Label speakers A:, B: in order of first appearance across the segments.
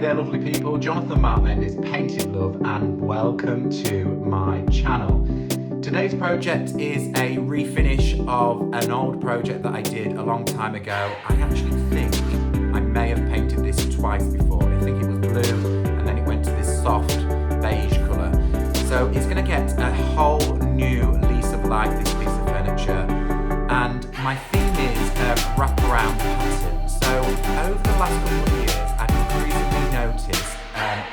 A: there lovely people, Jonathan Martin is Painted Love and welcome to my channel. Today's project is a refinish of an old project that I did a long time ago. I actually think I may have painted this twice before. I think it was blue and then it went to this soft beige colour. So it's going to get a whole new lease of life, this piece of furniture. And my theme is wraparound pattern. So over the last couple of years, I've increasingly noticed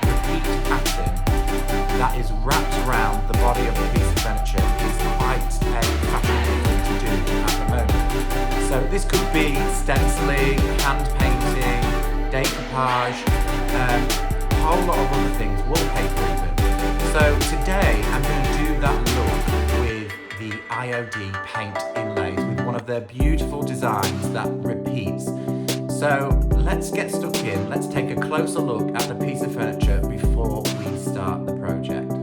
A: repeat pattern that is wrapped around the body of a piece of furniture is quite a fashionable thing to do at the moment. So this could be stenciling, hand painting, decoupage, a whole lot of other things, wallpaper even. So today I'm going to do that look with the IOD Paint Inlays with one of their beautiful designs that repeats. So let's get stuck in, let's take a closer look at the piece of furniture before we start the project.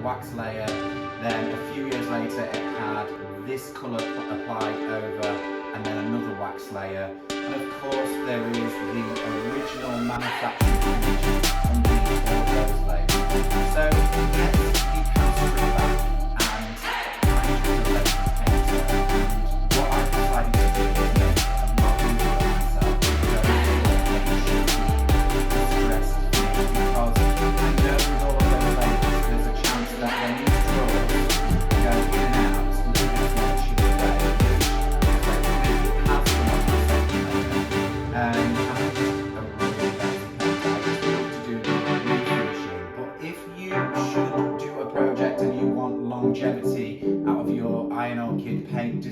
A: Wax layer, then a few years later it had this colour applied over and then another wax layer, and of course there is the original manufacturing finish underneath all those layers. So yes, you can strip back and find your electric painter, and what I've decided to do is make it a lot easier on myself to go for a shitty distressed finish, because I know with all of those layers there's a chance that when you draw go in and out a little bit more chip away, which effectively has come on my second layer. I'm just a really basic painter. I just love to do the refinishing. But if you should do a project and you want longevity out of your IOD Paint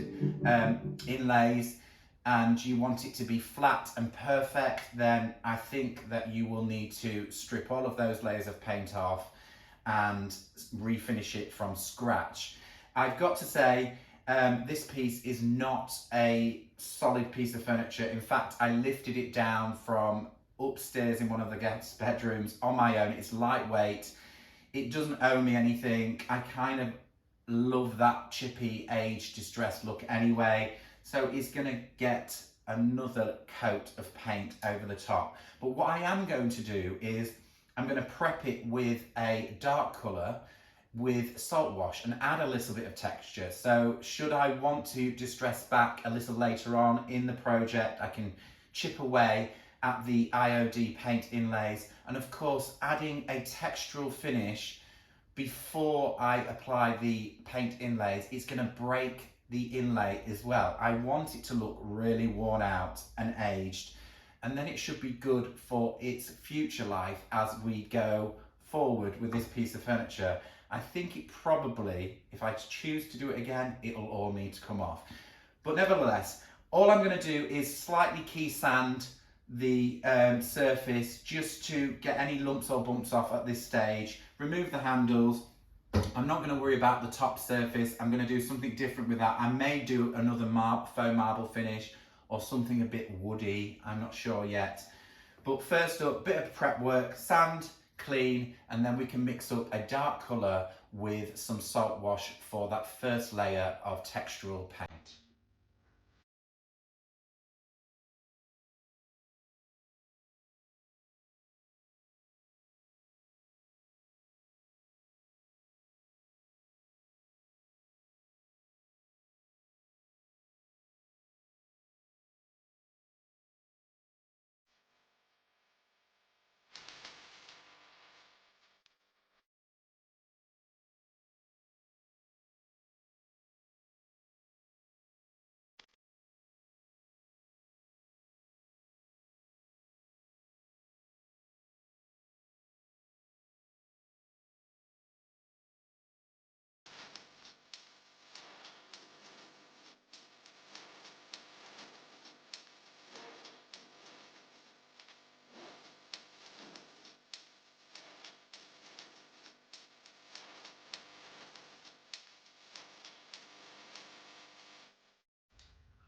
A: inlays, and you want it to be flat and perfect, then I think that you will need to strip all of those layers of paint off and refinish it from scratch. I've got to say, this piece is not a solid piece of furniture. In fact, I lifted it down from upstairs in one of the guest bedrooms on my own. It's lightweight. It doesn't owe me anything. I kind of love that chippy, aged, distressed look anyway. So it's gonna get another coat of paint over the top. But what I am going to do is I'm going to prep it with a dark colour with salt wash and add a little bit of texture. So should I want to distress back a little later on in the project, I can chip away at the IOD Paint Inlays, and of course adding a textural finish before I apply the paint inlays, it's going to break the inlay as well. I want it to look really worn out and aged, and then it should be good for its future life as we go forward with this piece of furniture. I think it probably, if I choose to do it again, it'll all need to come off. But nevertheless, all I'm going to do is slightly key sand the surface just to get any lumps or bumps off at this stage, remove the handles. I'm not going to worry about the top surface. I'm going to do something different with that. I may do another faux marble finish or something a bit woody, I'm not sure yet. But first up, bit of prep work, sand, clean, and then we can mix up a dark colour with some salt wash for that first layer of textural paint.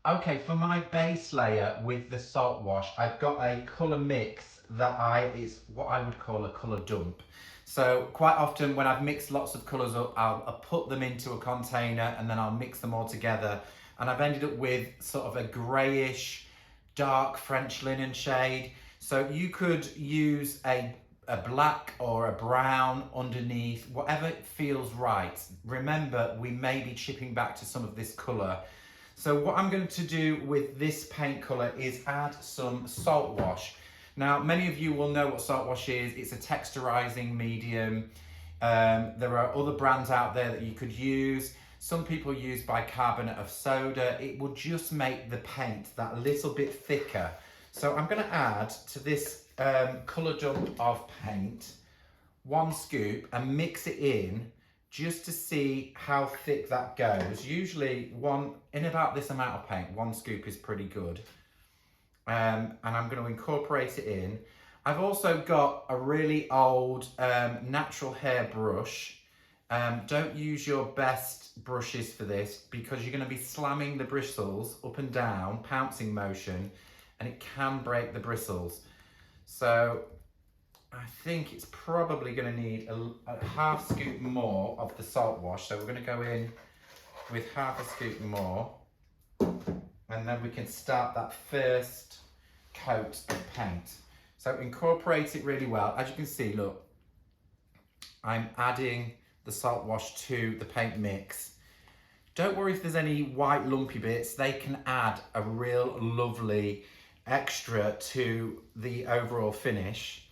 A: Okay, for my base layer with the salt wash, I've got a colour mix that is what I would call a colour dump. So quite often when I've mixed lots of colours up, I'll put them into a container and then I'll mix them all together. And I've ended up with sort of a greyish, dark French linen shade. So you could use a black or a brown underneath, whatever feels right. Remember, we may be chipping back to some of this colour. So what I'm going to do with this paint colour is add some salt wash. Now, many of you will know what salt wash is. It's a texturizing medium. There are other brands out there that you could use. Some people use bicarbonate of soda. It will just make the paint that little bit thicker. So I'm going to add to this colour dump of paint 1 scoop and mix it in just to see how thick that goes. Usually in about this amount of paint, 1 scoop is pretty good. And I'm going to incorporate it in. I've also got a really old natural hair brush. Don't use your best brushes for this because you're going to be slamming the bristles up and down, pouncing motion, and it can break the bristles. So I think it's probably going to need a half scoop more of the salt wash. So we're going to go in with half a scoop more, and then we can start that first coat of paint. So incorporate it really well. As you can see, look, I'm adding the salt wash to the paint mix. Don't worry if there's any white lumpy bits. They can add a real lovely extra to the overall finish.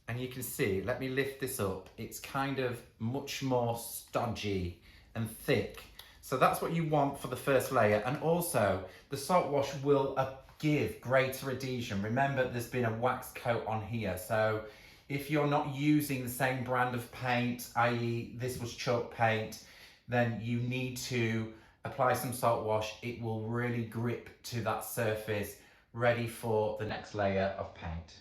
A: And you can see, let me lift this up, it's kind of much more stodgy and thick. So that's what you want for the first layer. And also, the salt wash will give greater adhesion. Remember, there's been a wax coat on here. So if you're not using the same brand of paint, i.e. this was chalk paint, then you need to apply some salt wash. It will really grip to that surface, ready for the next layer of paint.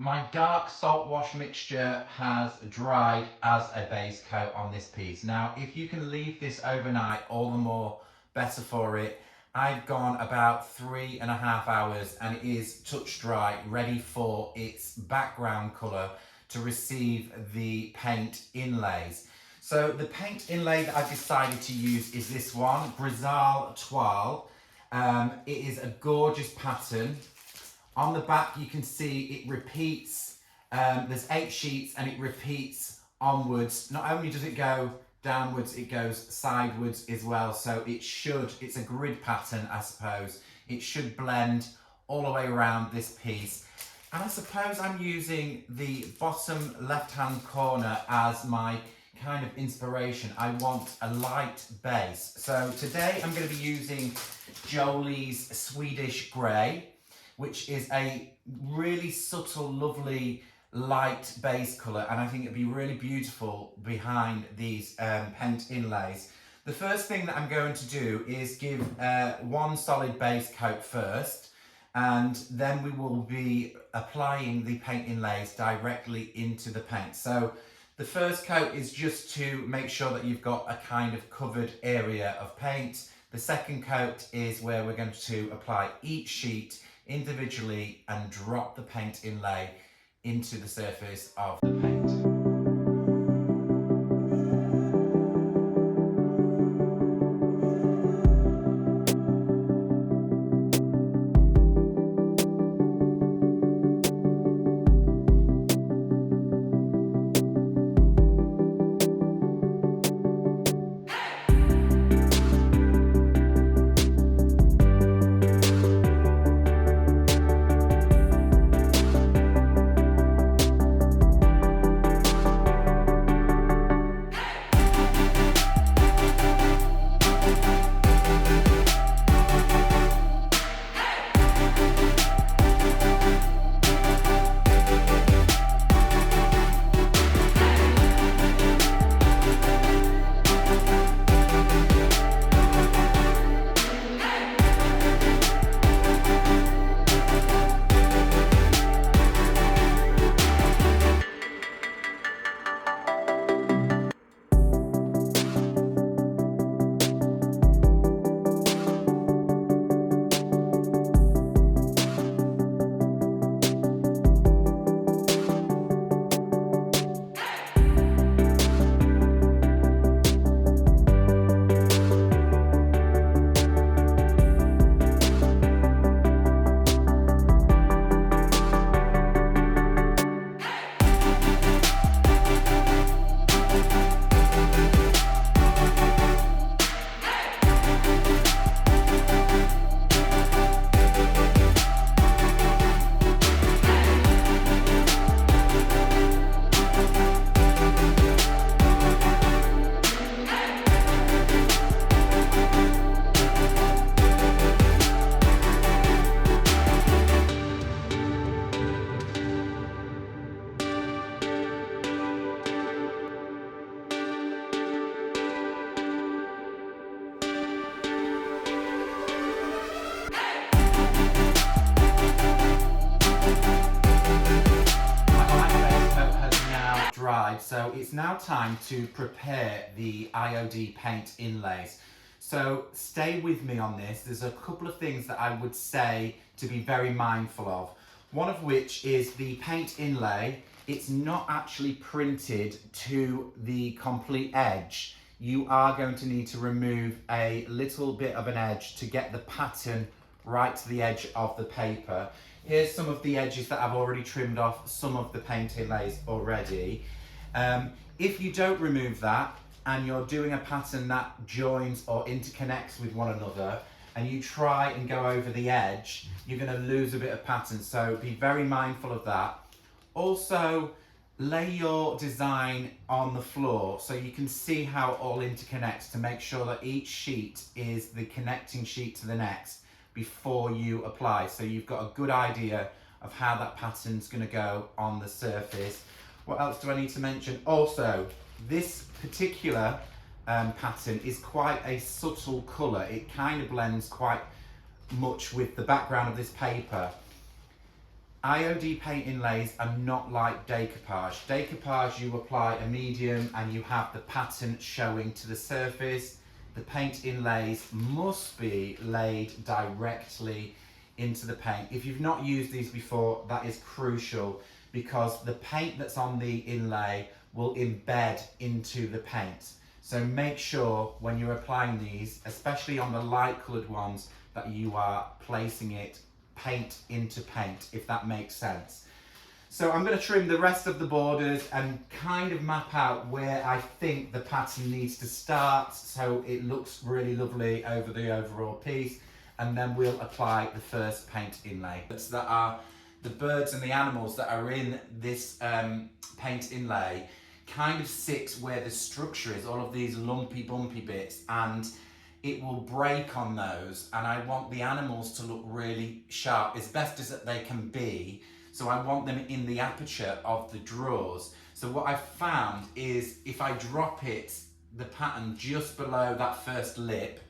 A: My dark salt wash mixture has dried as a base coat on this piece. Now, if you can leave this overnight, all the more better for it. I've gone about 3.5 hours and it is touch dry, ready for its background colour to receive the paint inlays. So the paint inlay that I've decided to use is this one, Brizal Toile. It is a gorgeous pattern. On the back you can see it repeats, there's 8 sheets and it repeats onwards. Not only does it go downwards, it goes sidewards as well, so it's a grid pattern I suppose. It should blend all the way around this piece. And I suppose I'm using the bottom left hand corner as my kind of inspiration. I want a light base. So today I'm going to be using Jolie's Swedish Grey, which is a really subtle, lovely light base colour, and I think it'd be really beautiful behind these paint inlays. The first thing that I'm going to do is give one solid base coat first, and then we will be applying the paint inlays directly into the paint. So the first coat is just to make sure that you've got a kind of covered area of paint. The second coat is where we're going to apply each sheet individually and drop the paint inlay into the surface of the paint. So it's now time to prepare the IOD paint inlays. So stay with me on this. There's a couple of things that I would say to be very mindful of. One of which is the paint inlay. It's not actually printed to the complete edge. You are going to need to remove a little bit of an edge to get the pattern right to the edge of the paper. Here's some of the edges that I've already trimmed off some of the paint inlays already. If you don't remove that and you're doing a pattern that joins or interconnects with one another and you try and go over the edge, you're going to lose a bit of pattern, so be very mindful of that. Also, lay your design on the floor so you can see how it all interconnects, to make sure that each sheet is the connecting sheet to the next before you apply, so you've got a good idea of how that pattern's going to go on the surface. What else do I need to mention? Also, this particular pattern is quite a subtle colour. It kind of blends quite much with the background of this paper. IOD paint inlays are not like decoupage. Decoupage, you apply a medium and you have the pattern showing to the surface. The paint inlays must be laid directly into the paint. If you've not used these before, that is crucial because the paint that's on the inlay will embed into the paint. So make sure when you're applying these, especially on the light coloured ones, that you are placing it paint into paint, if that makes sense. So I'm going to trim the rest of the borders and kind of map out where I think the pattern needs to start so it looks really lovely over the overall piece, and then we'll apply the first paint inlay. That are the birds and the animals that are in this paint inlay kind of sit where the structure is, all of these lumpy bumpy bits, and it will break on those, and I want the animals to look really sharp as best as they can be. So I want them in the aperture of the drawers. So what I've found is if I drop the pattern just below that first lip,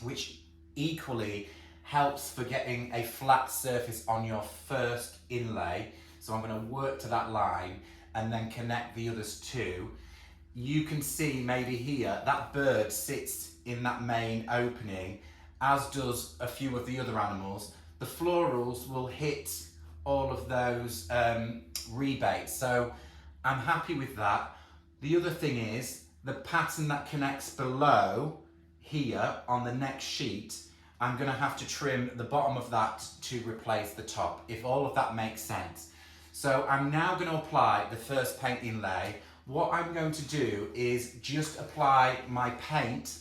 A: which equally helps for getting a flat surface on your first inlay. So I'm going to work to that line and then connect the others too. You can see maybe here that bird sits in that main opening, as does a few of the other animals. The florals will hit all of those rebates, so I'm happy with that. The other thing is the pattern that connects below here on the next sheet, I'm going to have to trim the bottom of that to replace the top, if all of that makes sense. So I'm now going to apply the first paint inlay. What I'm going to do is just apply my paint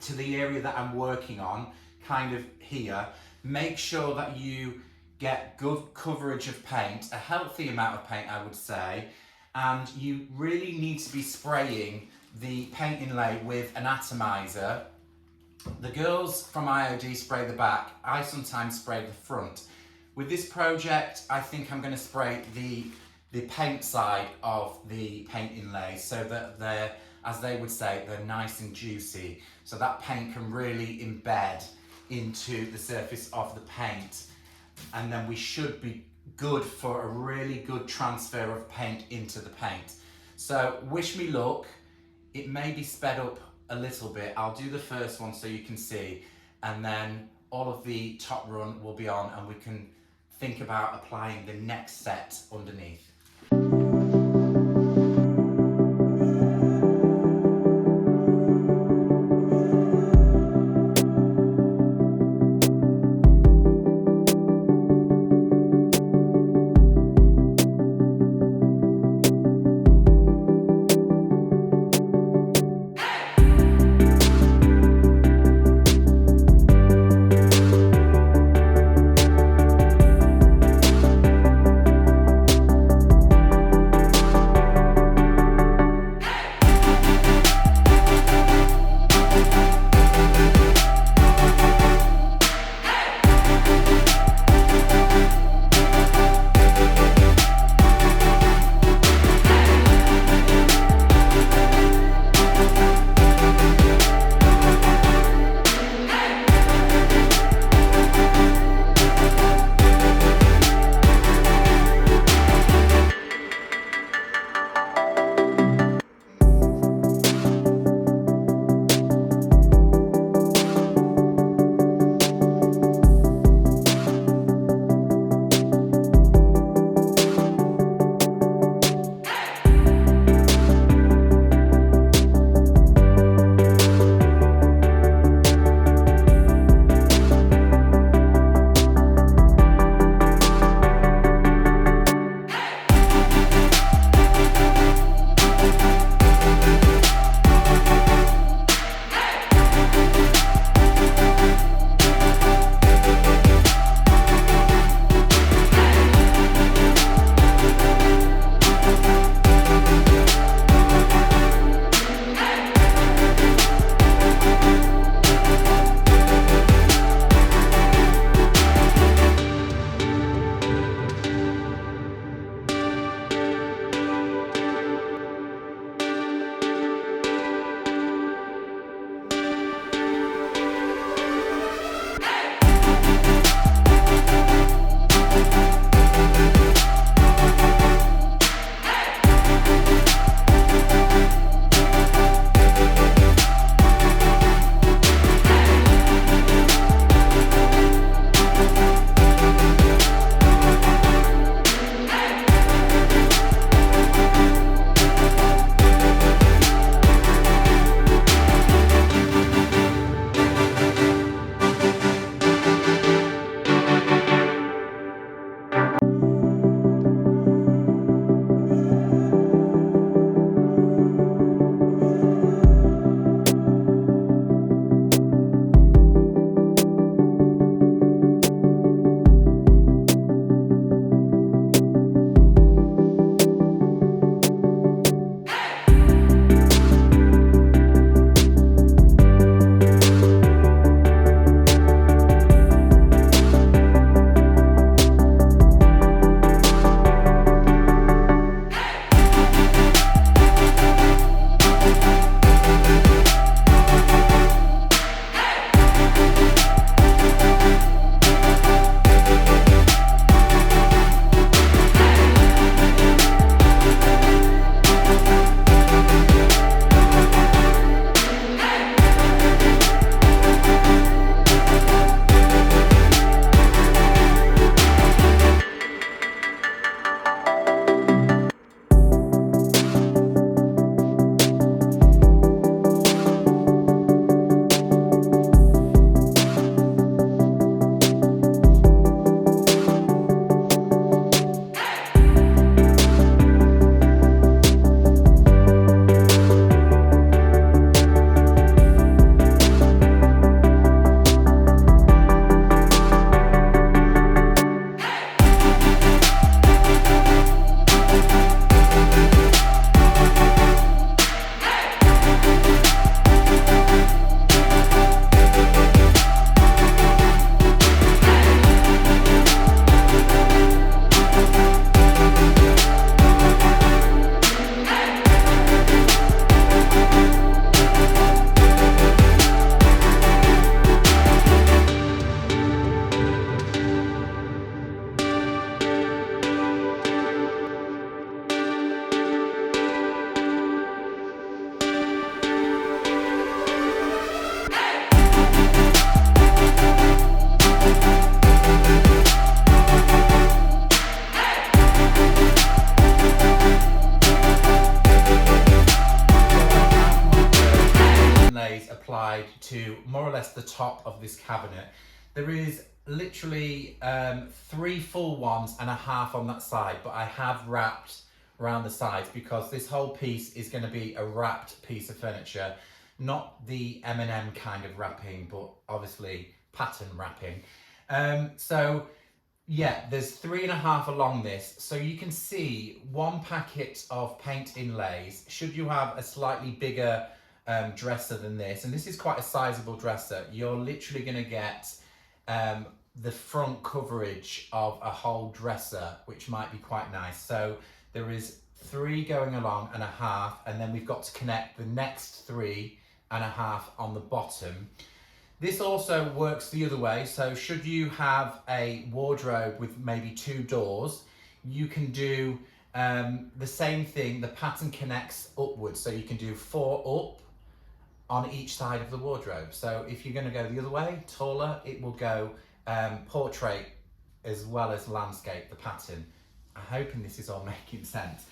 A: to the area that I'm working on, kind of here. Make sure that you get good coverage of paint, a healthy amount of paint I would say, and you really need to be spraying the paint inlay with an atomizer. The girls from IOD spray the back, I sometimes spray the front. With this project, I think I'm going to spray the paint side of the paint inlay so that they're, as they would say, they're nice and juicy, so that paint can really embed into the surface of the paint, and then we should be good for a really good transfer of paint into the paint. So wish me luck. It may be sped up a little bit. I'll do the first one so you can see, and then all of the top run will be on and we can think about applying the next set underneath. applied to more or less the top of this cabinet. There is literally 3 full ones and a half on that side, but I have wrapped around the sides because this whole piece is going to be a wrapped piece of furniture, not the M&M kind of wrapping, but obviously pattern wrapping. So yeah, there's 3.5 along this, so you can see 1 packet of paint inlays. Should you have a slightly bigger dresser than this, and this is quite a sizable dresser, you're literally going to get the front coverage of a whole dresser, which might be quite nice. So there is 3 going along and a half, and then we've got to connect the next 3.5 on the bottom. This also works the other way, so should you have a wardrobe with maybe 2 doors, you can do the same thing. The pattern connects upwards, so you can do 4 up on each side of the wardrobe. So if you're going to go the other way, taller, it will go portrait as well as landscape, the pattern. I'm hoping this is all making sense.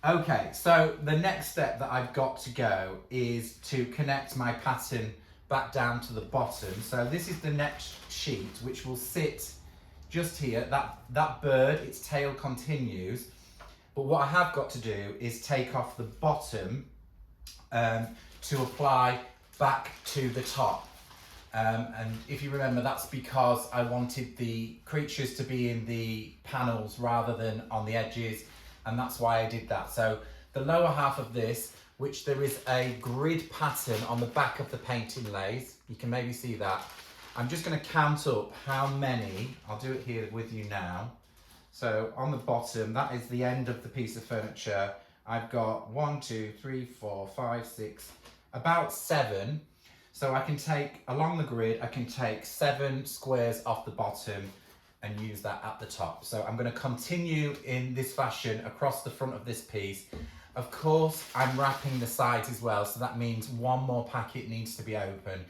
A: Okay, so the next step that I've got to go is to connect my pattern back down to the bottom. So this is the next sheet, which will sit just here. That bird, its tail continues. But what I have got to do is take off the bottom to apply back to the top. And if you remember, that's because I wanted the creatures to be in the panels rather than on the edges, and that's why I did that. So the lower half of this, which there is a grid pattern on the back of the paint inlays, you can maybe see that. I'm just going to count up how many, I'll do it here with you now. So on the bottom, that is the end of the piece of furniture. I've got 1, 2, 3, 4, 5, 6, about 7. So I can take, along the grid, I can take 7 squares off the bottom and use that at the top. So I'm going to continue in this fashion across the front of this piece. Of course, I'm wrapping the sides as well, so that means 1 more packet needs to be open.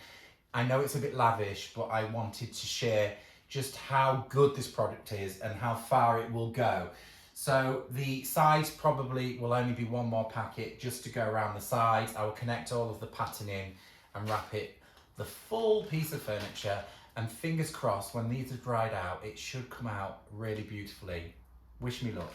A: I know it's a bit lavish, but I wanted to share just how good this product is and how far it will go. So the sides probably will only be 1 more packet just to go around the sides. I will connect all of the pattern in and wrap it, the full piece of furniture, and fingers crossed when these have dried out, it should come out really beautifully. Wish me luck.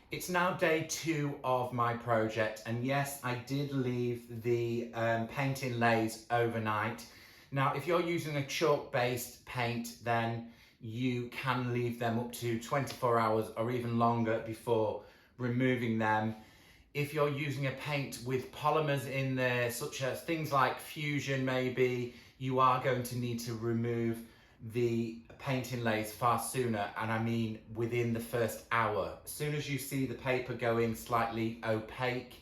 A: It's now day 2 of my project, and yes, I did leave the paint inlays overnight. Now, if you're using a chalk-based paint, then you can leave them up to 24 hours or even longer before removing them. If you're using a paint with polymers in there, such as things like Fusion maybe, you are going to need to remove the paint inlays far sooner, and I mean within the first hour. As soon as you see the paper going slightly opaque,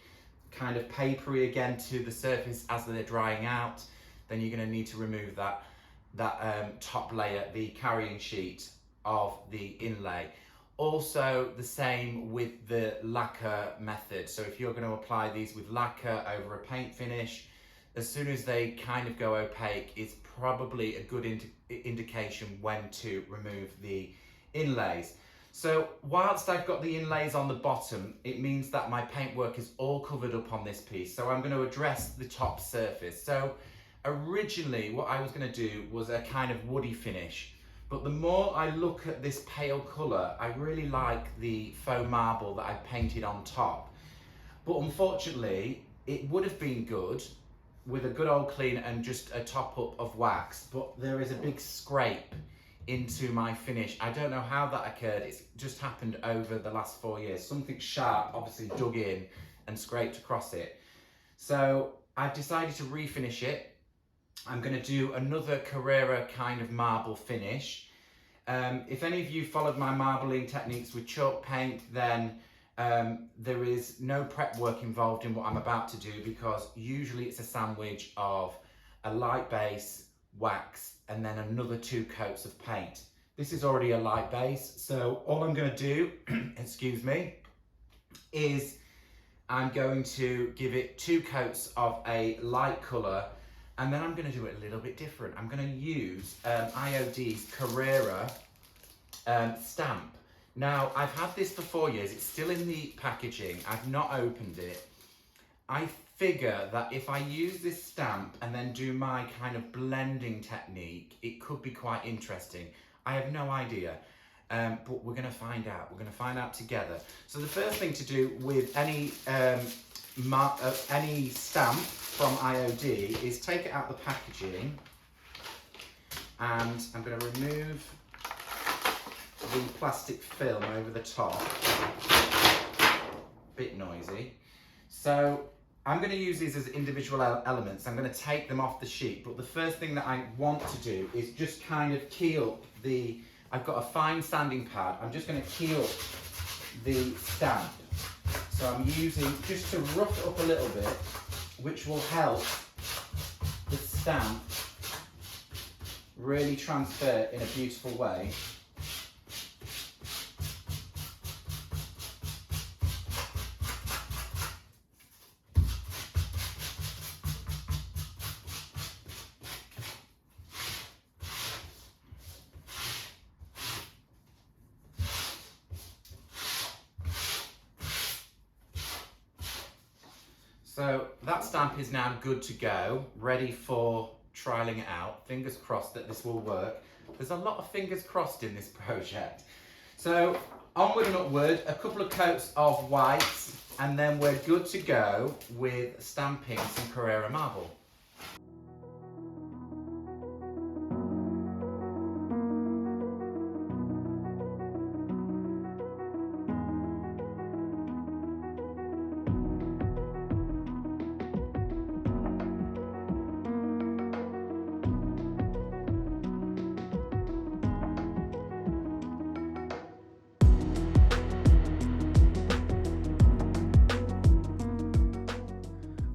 A: kind of papery again to the surface as they're drying out, then you're going to need to remove that top layer, the carrying sheet of the inlay. Also the same with the lacquer method. So if you're going to apply these with lacquer over a paint finish, as soon as they kind of go opaque, it's probably a good indication when to remove the inlays. So whilst I've got the inlays on the bottom, it means that my paintwork is all covered up on this piece. So I'm going to address the top surface. So originally what I was going to do was a kind of woody finish. But the more I look at this pale colour, I really like the faux marble that I painted on top. But unfortunately, it would have been good with a good old clean and just a top up of wax, but there is a big scrape into my finish. I don't know how that occurred. It's just happened over the last 4 years. Something sharp obviously dug in and scraped across it. So I've decided to refinish it. I'm going to do another Carrera kind of marble finish. If any of you followed my marbling techniques with chalk paint, then there is no prep work involved in what I'm about to do, because usually it's a sandwich of a light base, wax, and then another 2 coats of paint. This is already a light base, so all I'm going to do, excuse me, is I'm going to give it 2 coats of a light colour, and then I'm going to do it a little bit different. I'm going to use IOD's Carrera stamp. Now, I've had this for 4 years. It's still in the packaging. I've not opened it. I figure that if I use this stamp and then do my kind of blending technique, it could be quite interesting. I have no idea, but we're going to find out. We're going to find out together. So the first thing to do with any stamp from IOD is take it out the packaging, and I'm going to remove the plastic film over the top. Bit noisy. So I'm going to use these as individual elements. I'm going to take them off the sheet, but the first thing that I want to do is just kind of keel the, I've got a fine sanding pad. I'm just going to keel the stamp. So I'm using just to rough it up a little bit, which will help the stamp really transfer in a beautiful way. So that stamp is now good to go, ready for trialing it out. Fingers crossed that this will work. There's a lot of fingers crossed in this project. So onward and upward, a couple of coats of white, and then we're good to go with stamping some Carrera marble.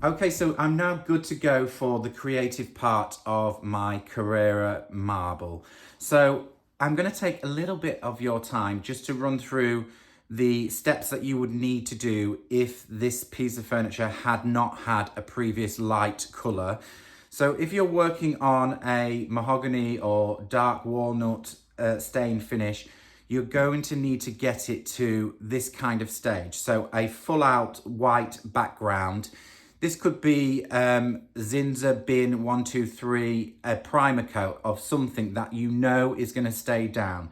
A: Okay, so I'm now good to go for the creative part of my Carrera marble. So I'm going to take a little bit of your time just to run through the steps that you would need to do if this piece of furniture had not had a previous light colour. So if you're working on a mahogany or dark walnut stain finish, you're going to need to get it to this kind of stage. So a full out white background. This could be Zinsser Bin 123, a primer coat of something that you know is going to stay down.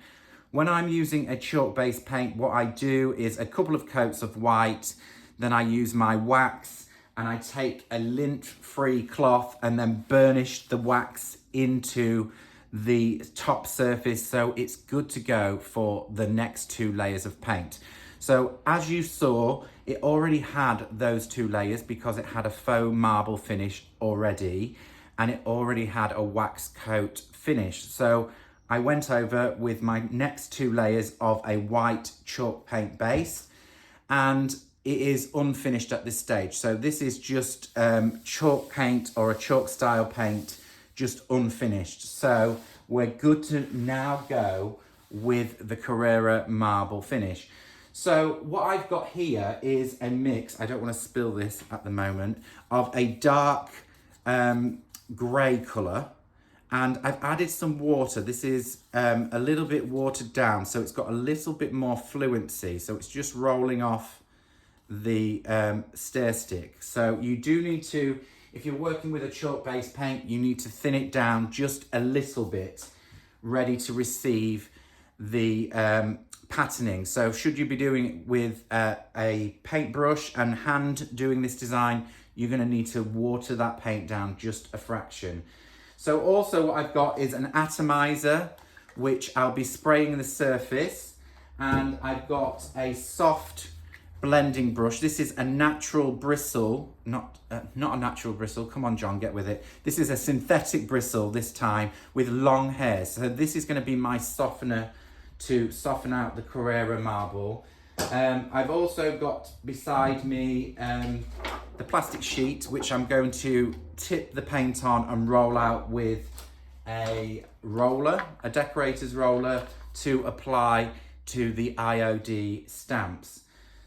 A: when I'm using a chalk-based paint, what I do is a couple of coats of white, then I use my wax, and I take a lint-free cloth and then burnish the wax into the top surface so it's good to go for the next 2 layers of paint. So as you saw, it already had those 2 layers because it had a faux marble finish already, and it already had a wax coat finish. So I went over with my next 2 layers of a white chalk paint base, and it is unfinished at this stage. So this is just chalk paint or a chalk style paint, just unfinished. So we're good to now go with the Carrera marble finish. So what I've got here is a mix, I don't want to spill this at the moment, of a dark grey colour, and I've added some water. This is a little bit watered down, so it's got a little bit more fluency, so it's just rolling off the stair stick. So you do need to, if you're working with a chalk based paint, you need to thin it down just a little bit, ready to receive the patterning. So should you be doing it with a paintbrush and hand doing this design, you're going to need to water that paint down just a fraction. So also what I've got is an atomizer, which I'll be spraying the surface, and I've got a soft blending brush. This is a natural bristle, not a natural bristle. Come on, John, get with it. This is a synthetic bristle this time with long hair. So this is going to be my softener to soften out the Carrera marble. I've also got beside me the plastic sheet, which I'm going to tip the paint on and roll out with a roller, a decorator's roller, to apply to the IOD stamps.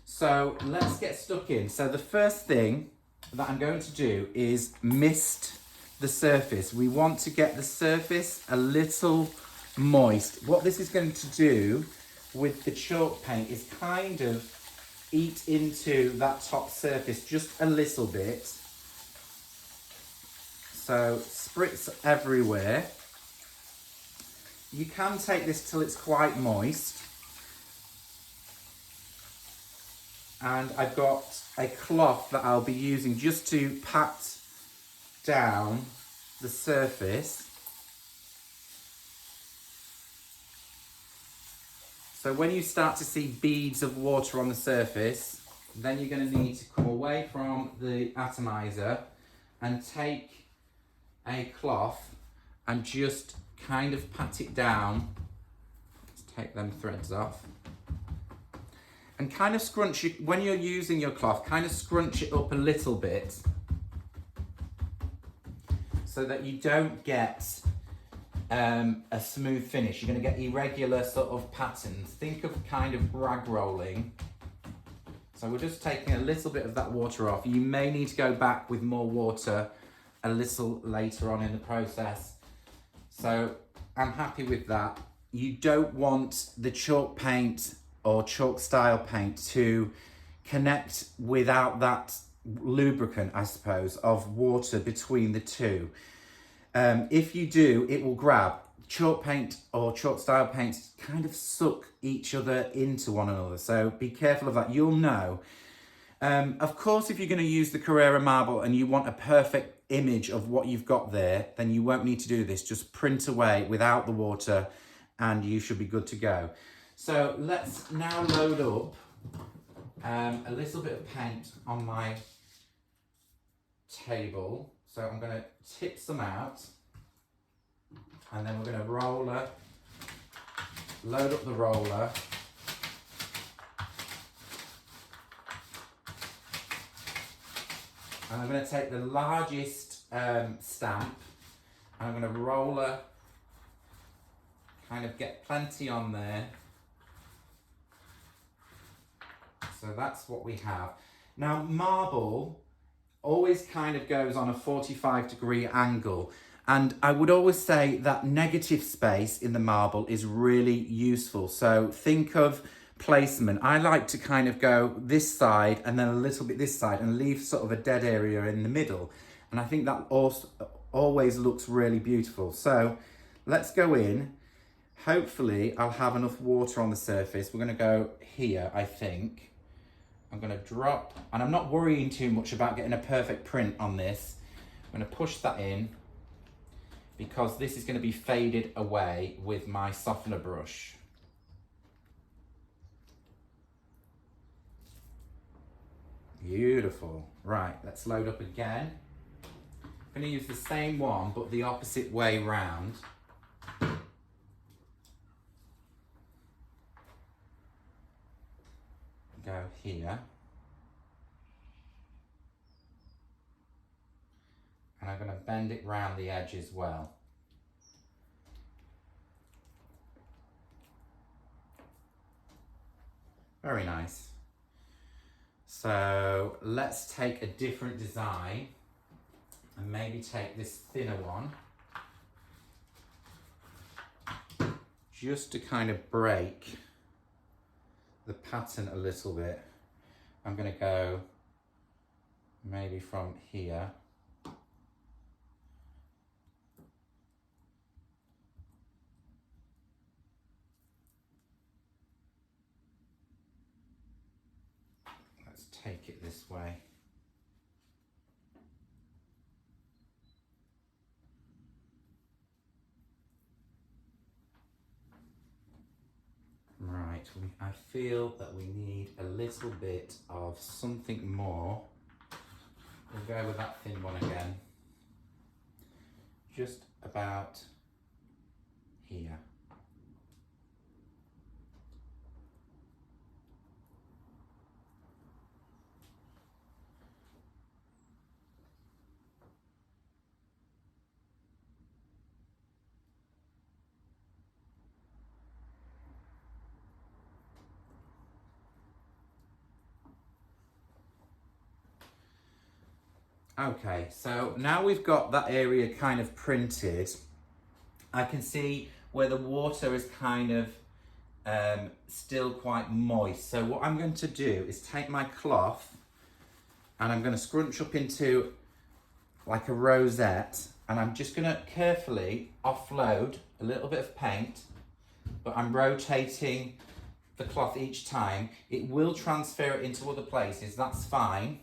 A: So let's get stuck in. So the first thing that I'm going to do is mist the surface. We want to get the surface a little moist. What this is going to do with the chalk paint is kind of eat into that top surface just a little bit. So spritz everywhere. You can take this till it's quite moist. And I've got a cloth that I'll be using just to pat down the surface. So when you start to see beads of water on the surface, then you're going to need to come away from the atomizer and take a cloth and just kind of pat it down. Let's take them threads off. And kind of scrunch it, when you're using your cloth, kind of scrunch it up a little bit so that you don't get a smooth finish. You're going to get irregular sort of patterns. Think of kind of rag rolling. So we're just taking a little bit of that water off. You may need to go back with more water a little later on in the process. So I'm happy with that. You don't want the chalk paint or chalk style paint to connect without that lubricant, I suppose, of water between the two. If you do, it will grab. Chalk paint or chalk style paints kind of suck each other into one another, so be careful of that. You'll know. Of course, if you're going to use the Carrera marble and you want a perfect image of what you've got there, then you won't need to do this. Just print away without the water and you should be good to go. So let's now load up a little bit of paint on my table. So I'm going to tip some out, and then we're going to load up the roller. And I'm going to take the largest stamp, and I'm going to roller, kind of get plenty on there. So that's what we have. Now marble always kind of goes on a 45-degree angle. And I would always say that negative space in the marble is really useful. So think of placement. I like to kind of go this side and then a little bit this side and leave sort of a dead area in the middle. And I think that also always looks really beautiful. So let's go in, Hopefully I'll have enough water on the surface. We're gonna go here, I think. I'm gonna drop, and I'm not worrying too much about getting a perfect print on this. I'm gonna push that in because this is gonna be faded away with my softener brush. Beautiful. Right, let's load up again. I'm going to use the same one, but the opposite way round. Go here. And I'm going to bend it round the edge as well. Very nice. So let's take a different design and maybe take this thinner one just to kind of break the pattern a little bit. I'm going to go maybe from here. Let's take it this way. Right, I feel that we need a little bit of something more. We'll go with that thin one again. Just about here. Okay, so now we've got that area kind of printed, I can see where the water is kind of still quite moist. So what I'm going to do is take my cloth and I'm going to scrunch up into like a rosette, and I'm just going to carefully offload a little bit of paint, but I'm rotating the cloth each time. It will transfer it into other places, that's fine.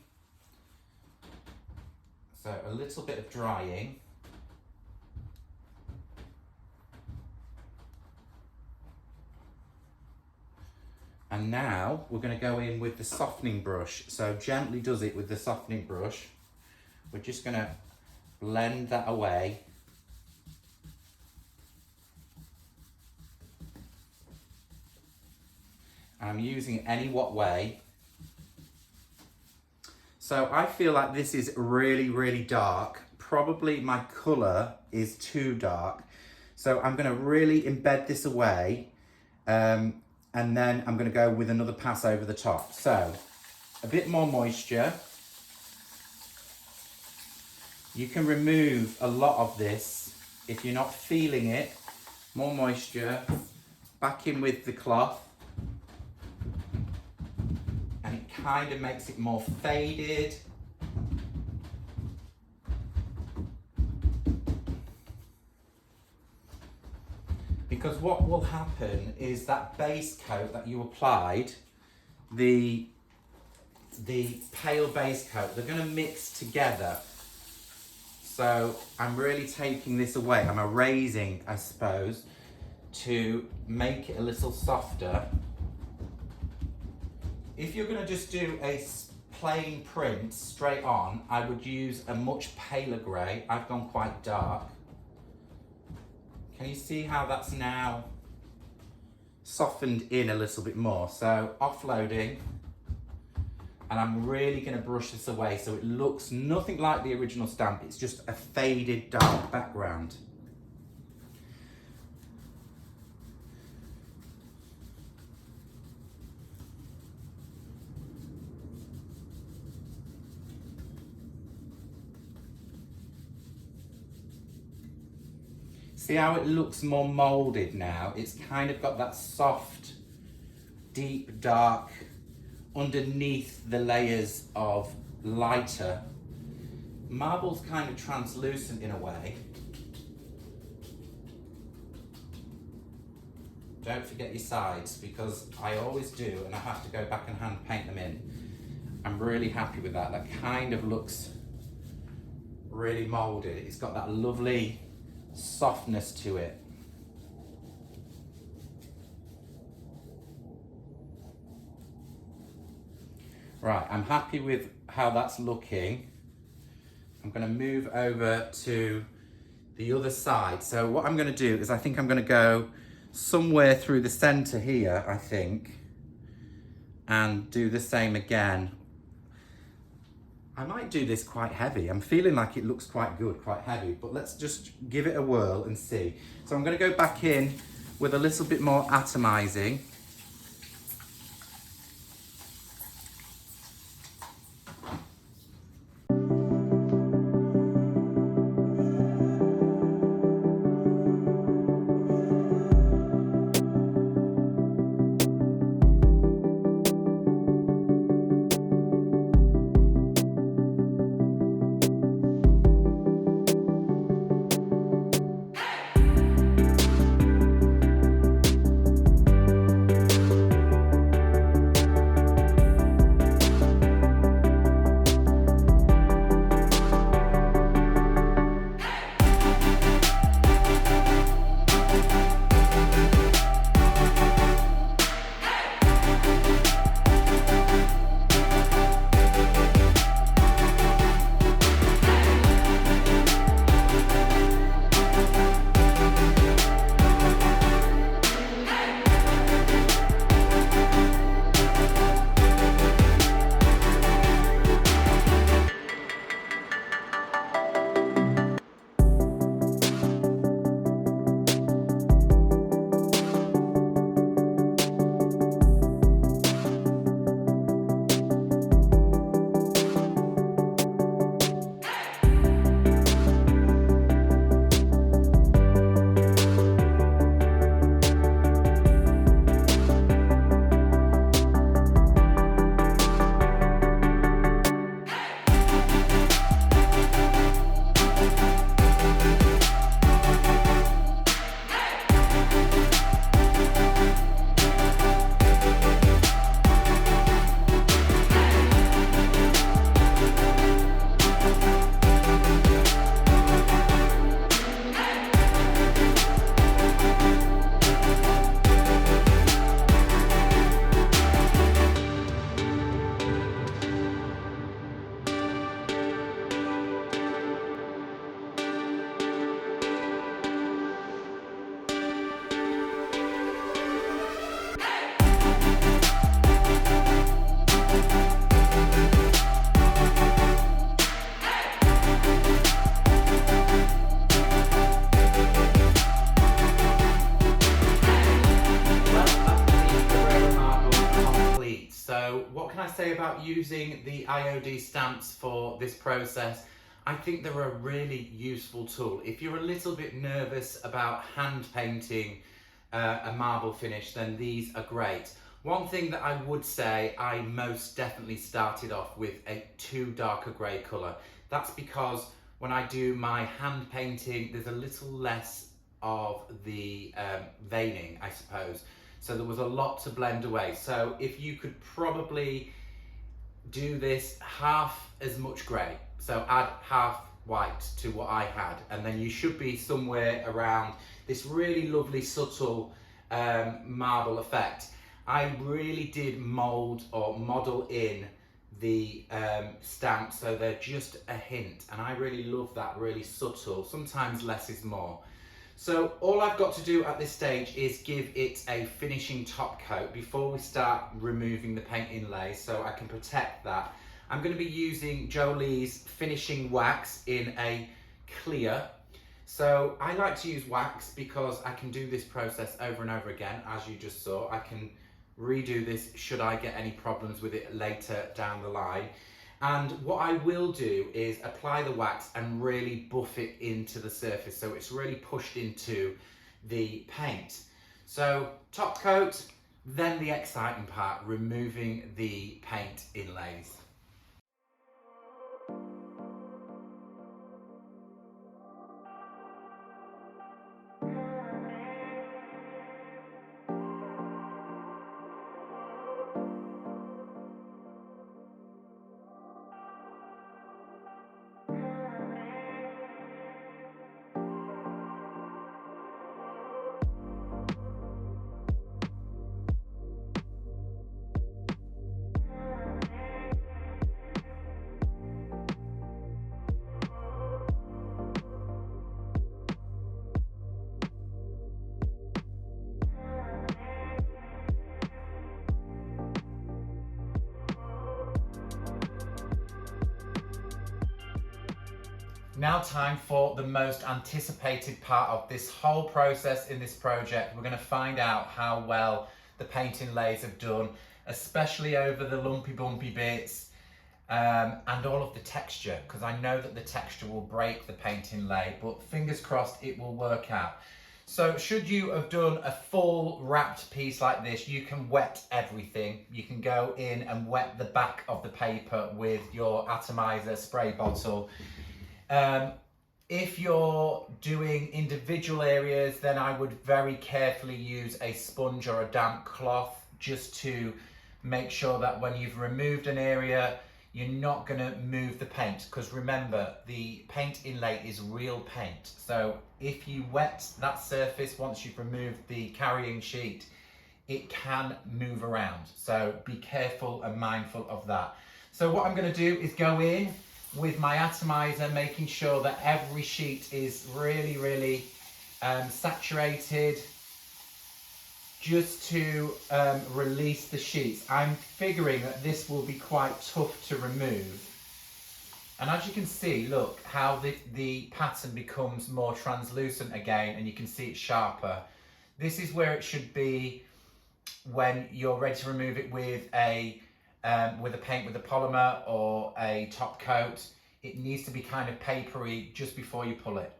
A: So a little bit of drying. And now we're going to go in with the softening brush. So gently does it with the softening brush. We're just going to blend that away. And I'm using it any what way. So I feel like this is really, really dark. Probably my colour is too dark. So I'm going to really embed this away. And then I'm going to go with another pass over the top. So a bit more moisture. You can remove a lot of this if you're not feeling it. More moisture. Back in with the cloth. And it kind of makes it more faded. Because what will happen is that base coat that you applied, the pale base coat, they're going to mix together. So I'm really taking this away. I'm erasing, I suppose, to make it a little softer. If you're going to just do a plain print straight on, I would use a much paler grey. I've gone quite dark. Can you see how that's now softened in a little bit more? So offloading, and I'm really going to brush this away so it looks nothing like the original stamp. It's just a faded dark background. See how it looks more moulded now? It's kind of got that soft, deep, dark underneath the layers of lighter. Marble's kind of translucent in a way. don't forget your sides, because I always do and I have to go back and hand paint them in. I'm really happy with that. That kind of looks really moulded. It's got that lovely softness to it. Right, I'm happy with how that's looking. I'm going to move over to the other side. So what I'm going to do is I think I'm going to go somewhere through the center here, I think, and do the same again. I might do this quite heavy. I'm feeling like it looks quite good, quite heavy, but let's just give it a whirl and see. So I'm going to go back in with a little bit more atomizing. What can I say about using the IOD stamps for this process? I think they're a really useful tool. If you're a little bit nervous about hand painting a marble finish, then these are great. One thing that I would say, I most definitely started off with a too dark a grey colour. That's because when I do my hand painting, there's a little less of the veining, I suppose. So there was a lot to blend away. So if you could probably do this half as much grey, so add half white to what I had, and then you should be somewhere around this really lovely subtle marble effect. I really did mould or model in the stamps, so they're just a hint, and I really love that really subtle, sometimes less is more. So all I've got to do at this stage is give it a finishing top coat before we start removing the paint inlay, so I can protect that. I'm going to be using Jolie's finishing wax in a clear. So I like to use wax because I can do this process over and over again, as you just saw. I can redo this should I get any problems with it later down the line. And what I will do is apply the wax and really buff it into the surface so it's really pushed into the paint. So top coat, then the exciting part, removing the paint inlays. Now time for the most anticipated part of this whole process in this project. We're going to find out how well the paint inlays have done, especially over the lumpy bumpy bits and all of the texture, because I know that the texture will break the paint inlay, but fingers crossed it will work out. So should you have done a full wrapped piece like this, you can wet everything. You can go in and wet the back of the paper with your atomizer spray bottle. If you're doing individual areas, then I would very carefully use a sponge or a damp cloth just to make sure that when you've removed an area, you're not going to move the paint, because remember, the paint inlay is real paint. So if you wet that surface once you've removed the carrying sheet, it can move around. So be careful and mindful of that. So what I'm going to do is go in with my atomizer, making sure that every sheet is really saturated, just to release the sheets. I'm figuring that this will be quite tough to remove. And as you can see, look how the pattern becomes more translucent again, and you can see it's sharper. This is where it should be when you're ready to remove it with a paint with a polymer or a top coat. It needs to be kind of papery just before you pull it.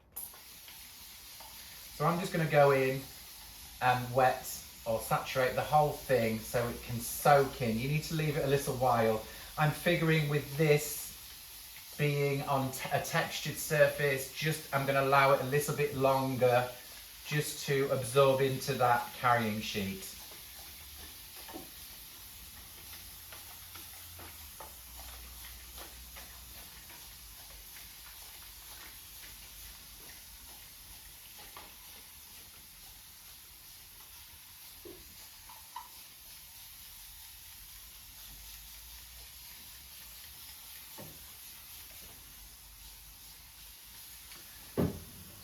A: So I'm just going to go in and wet or saturate the whole thing so it can soak in. You need to leave it a little while. I'm figuring with this being on a textured surface, I'm going to allow it a little bit longer just to absorb into that carrying sheet.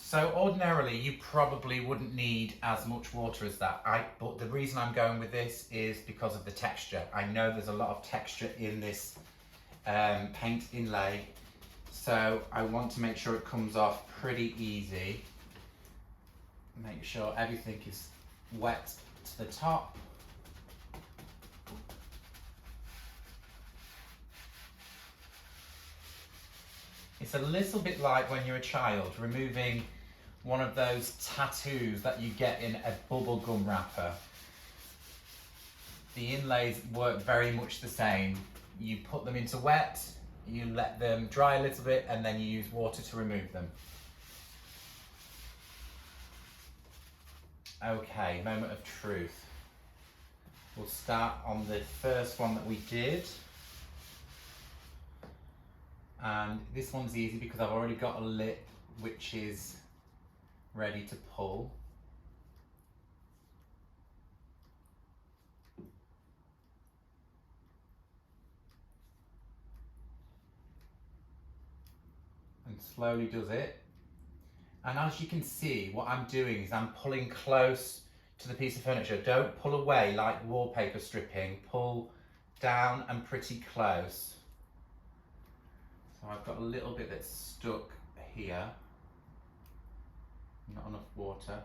A: So ordinarily you probably wouldn't need as much water as that, but the reason I'm going with this is because of the texture. I know there's a lot of texture in this paint inlay, so I want to make sure it comes off pretty easy. Make sure everything is wet to the top. It's a little bit like when you're a child removing one of those tattoos that you get in a bubble gum wrapper. The inlays work very much the same. You put them into wet, you let them dry a little bit, and then you use water to remove them. Okay, moment of truth. We'll start on the first one that we did. And this one's easy because I've already got a lip which is ready to pull. And slowly does it. And as you can see, what I'm doing is I'm pulling close to the piece of furniture. Don't pull away like wallpaper stripping. Pull down and pretty close. So I've got a little bit that's stuck here. Not enough water.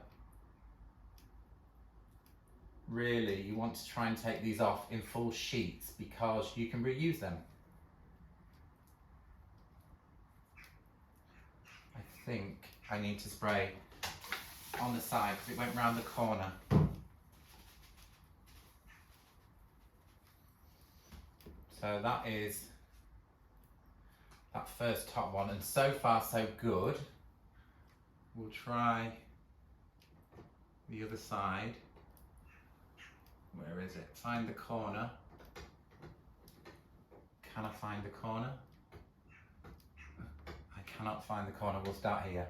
A: Really, you want to try and take these off in full sheets because you can reuse them. I think I need to spray on the side because it went round the corner. So that is that first top one, and so far so good. We'll try the other side. Where is it? Find the corner. Can I find the corner? I cannot find the corner. We'll start here.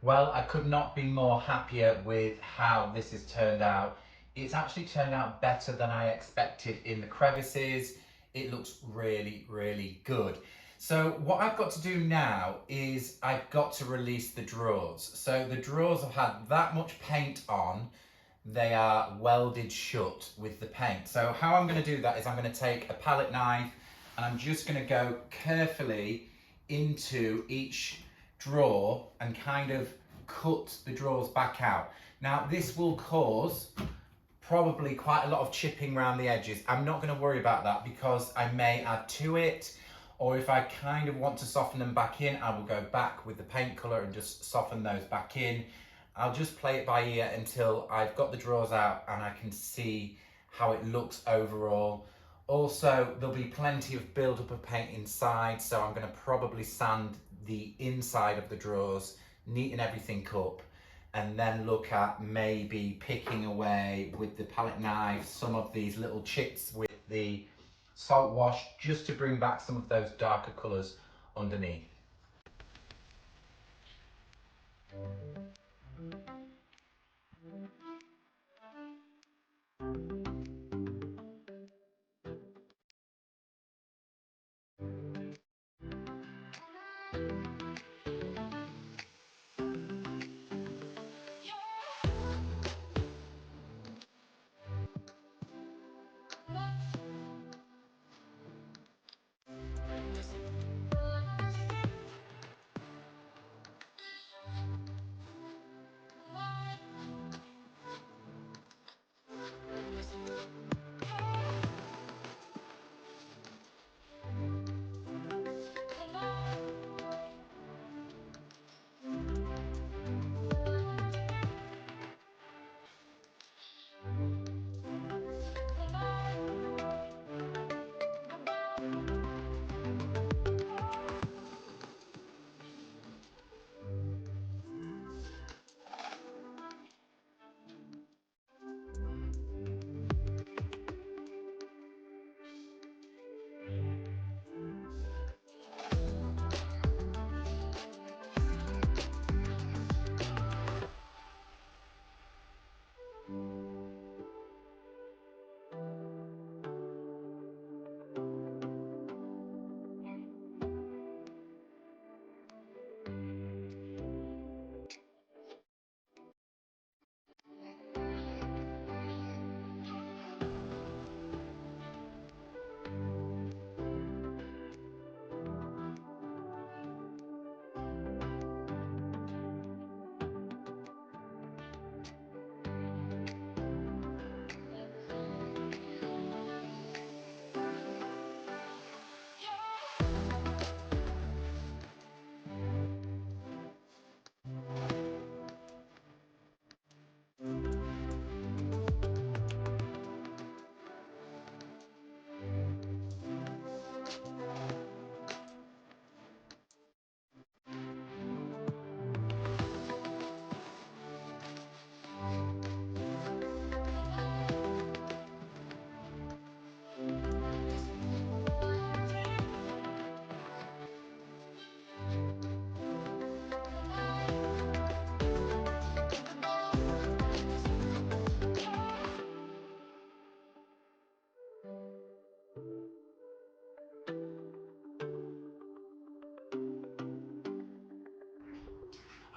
A: Well, I could not be more happier with how this has turned out. It's actually turned out better than I expected in the crevices. It looks really, really good. So what I've got to do now is I've got to release the drawers. So the drawers have had that much paint on, they are welded shut with the paint. So how I'm going to do that is I'm going to take a palette knife and I'm just going to go carefully into each drawer and kind of cut the drawers back out. Now this will cause probably quite a lot of chipping around the edges. I'm not going to worry about that because I may add to it, or if I kind of want to soften them back in, I will go back with the paint colour and just soften those back in. I'll just play it by ear until I've got the drawers out and I can see how it looks overall. Also, there'll be plenty of build-up of paint inside, so I'm going to probably sand the inside of the drawers, neaten everything up, and then look at maybe picking away with the palette knife some of these little chips with the salt wash, just to bring back some of those darker colours underneath.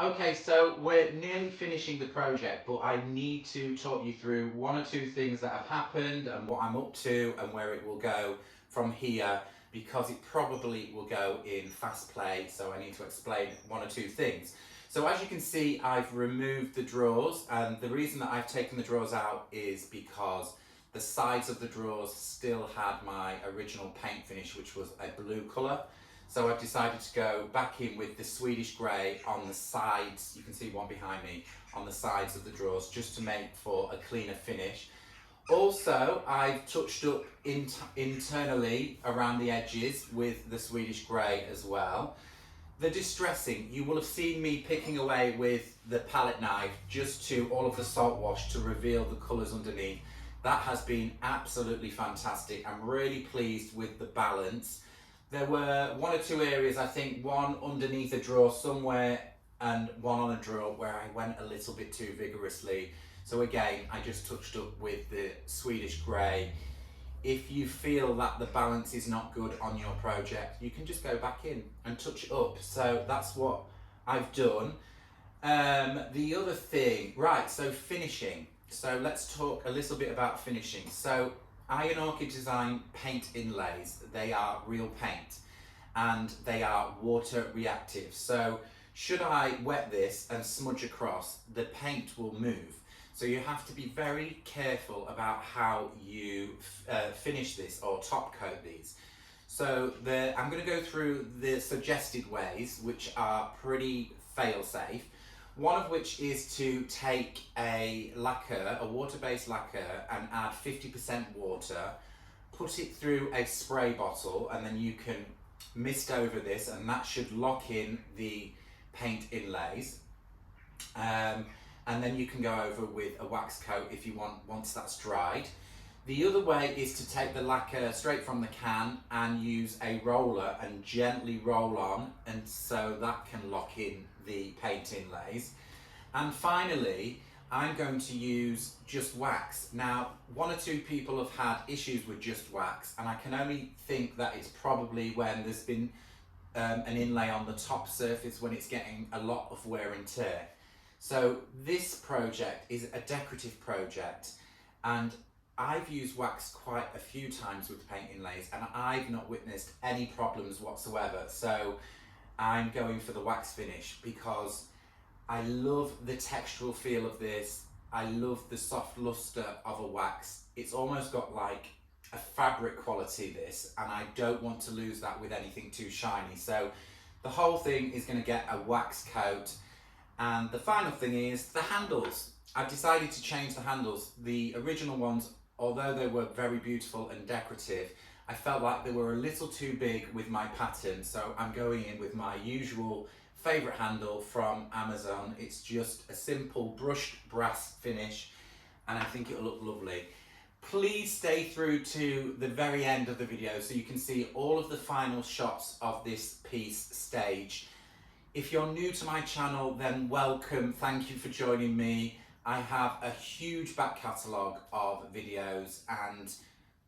A: Okay, so we're nearly finishing the project, but I need to talk you through one or two things that have happened and what I'm up to and where it will go from here, because it probably will go in fast play, so I need to explain one or two things. So as you can see, I've removed the drawers, and the reason that I've taken the drawers out is because the sides of the drawers still had my original paint finish, which was a blue colour. So I've decided to go back in with the Swedish grey on the sides, you can see one behind me, on the sides of the drawers, just to make for a cleaner finish. Also, I've touched up internally around the edges with the Swedish grey as well. The distressing, you will have seen me picking away with the palette knife just to all of the salt wash to reveal the colours underneath. That has been absolutely fantastic. I'm really pleased with the balance. There were one or two areas, I think one underneath a drawer somewhere and one on a drill where I went a little bit too vigorously. So again, I just touched up with the Swedish grey. If you feel that the balance is not good on your project, you can just go back in and touch it up. So that's what I've done. The other thing, right, so finishing. So let's talk a little bit about finishing. So IOD Design Paint Inlays, they are real paint and they are water reactive. So should I wet this and smudge across, the paint will move. So you have to be very careful about how you finish this or top coat these. So I'm going to go through the suggested ways, which are pretty fail safe. One of which is to take a lacquer, a water-based lacquer, and add 50% water, put it through a spray bottle, and then you can mist over this, and that should lock in the paint inlays. And then you can go over with a wax coat if you want, once that's dried. The other way is to take the lacquer straight from the can and use a roller and gently roll on, and so that can lock in the paint inlays. And finally, I'm going to use just wax. Now, one or two people have had issues with just wax, and I can only think that it's probably when there's been an inlay on the top surface when it's getting a lot of wear and tear. So this project is a decorative project, and I've used wax quite a few times with paint inlays, and I've not witnessed any problems whatsoever. So I'm going for the wax finish because I love the textural feel of this. I love the soft luster of a wax. It's almost got like a fabric quality, this, and I don't want to lose that with anything too shiny. So the whole thing is going to get a wax coat. And the final thing is the handles. I've decided to change the handles. The original ones, although they were very beautiful and decorative, I felt like they were a little too big with my pattern. So I'm going in with my usual favourite handle from Amazon. It's just a simple brushed brass finish, and I think it'll look lovely. Please stay through to the very end of the video so you can see all of the final shots of this piece stage. If you're new to my channel, then welcome. Thank you for joining me. I have a huge back catalogue of videos, and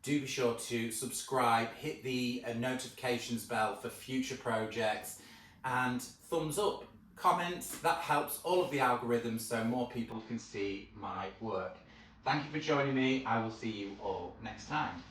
A: do be sure to subscribe, hit the notifications bell for future projects, and thumbs up, comments. That helps all of the algorithms so more people can see my work. Thank you for joining me. I will see you all next time.